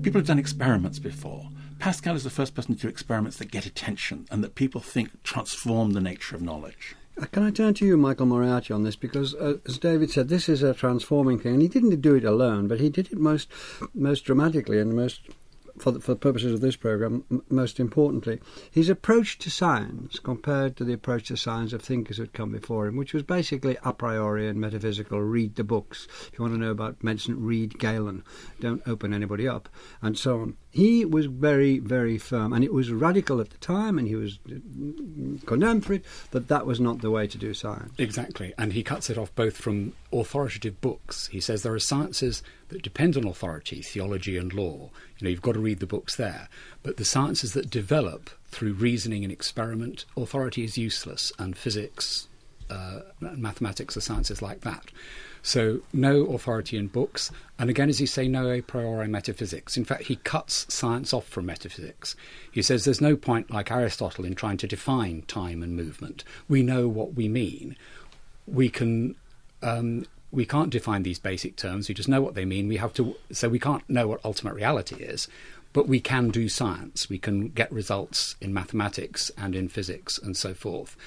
People have done experiments before. Pascal is the first person to do experiments that get attention and that people think transform the nature of knowledge. Can I turn to you, Michael Moriarty, on this? Because, as David said, this is a transforming thing. And he didn't do it alone, but he did it most dramatically and most, for the purposes of this programme, most importantly. His approach to science, compared to the approach to science of thinkers who had come before him, which was basically a priori and metaphysical, read the books. If you want to know about medicine, read Galen, don't open anybody up, and so on. He was very, very firm, and it was radical at the time, and he was condemned for it, that was not the way to do science. Exactly, and he cuts it off both from authoritative books. He says there are sciences that depend on authority, theology and law. You've got to read the books there. But the sciences that develop through reasoning and experiment, authority is useless, and physics, mathematics are sciences like that. So no authority in books, and again, as you say, no a priori metaphysics. In fact, he cuts science off from metaphysics. He says there's no point, like Aristotle, in trying to define time and movement. We know what we mean. We can't define these basic terms. We just know what they mean. So we can't know what ultimate reality is, but we can do science. We can get results in mathematics and in physics and so forth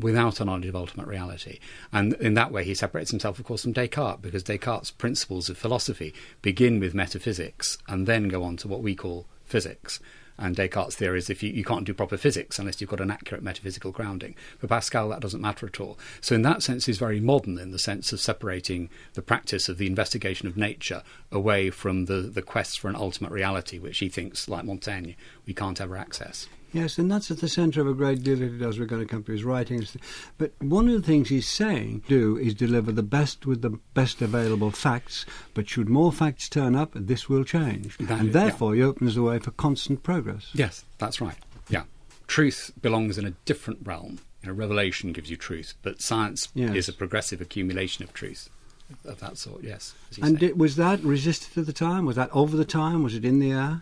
without a knowledge of ultimate reality. And in that way, he separates himself, of course, from Descartes, because Descartes' principles of philosophy begin with metaphysics and then go on to what we call physics. And Descartes' theory is if you can't do proper physics unless you've got an accurate metaphysical grounding. For Pascal, that doesn't matter at all. So in that sense, he's very modern in the sense of separating the practice of the investigation of nature away from the quest for an ultimate reality, which he thinks, like Montaigne, we can't ever access. Yes, and that's at the centre of a great deal that he does. We're going to come to his writings. But one of the things he's saying is deliver the best with the best available facts, but should more facts turn up, this will change. And therefore he opens the way for constant progress. Yes, that's right. Yeah. Truth belongs in a different realm. Revelation gives you truth, but science is a progressive accumulation of truth of that sort, yes. And was that resisted at the time? Was that over the time? Was it in the air?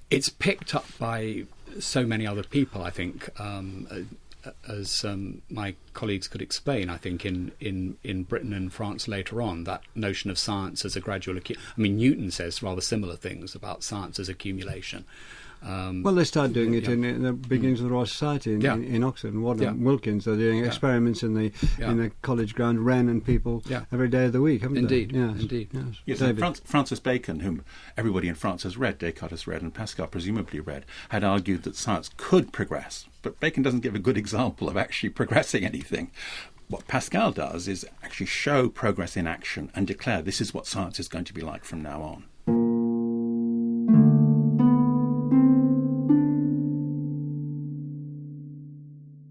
It's picked up by so many other people, I think, as my colleagues could explain, I think, in Britain and France later on, that notion of science as a gradual Newton says rather similar things about science as accumulation. Well, they started doing it in the beginnings of the Royal Society in Oxford. And Waddell and Wilkins are doing experiments in the college ground, Wren and people, every day of the week, haven't they? Indeed. Yes. Francis Bacon, whom everybody in France has read, Descartes has read, and Pascal presumably read, had argued that science could progress. But Bacon doesn't give a good example of actually progressing anything. What Pascal does is actually show progress in action and declare this is what science is going to be like from now on.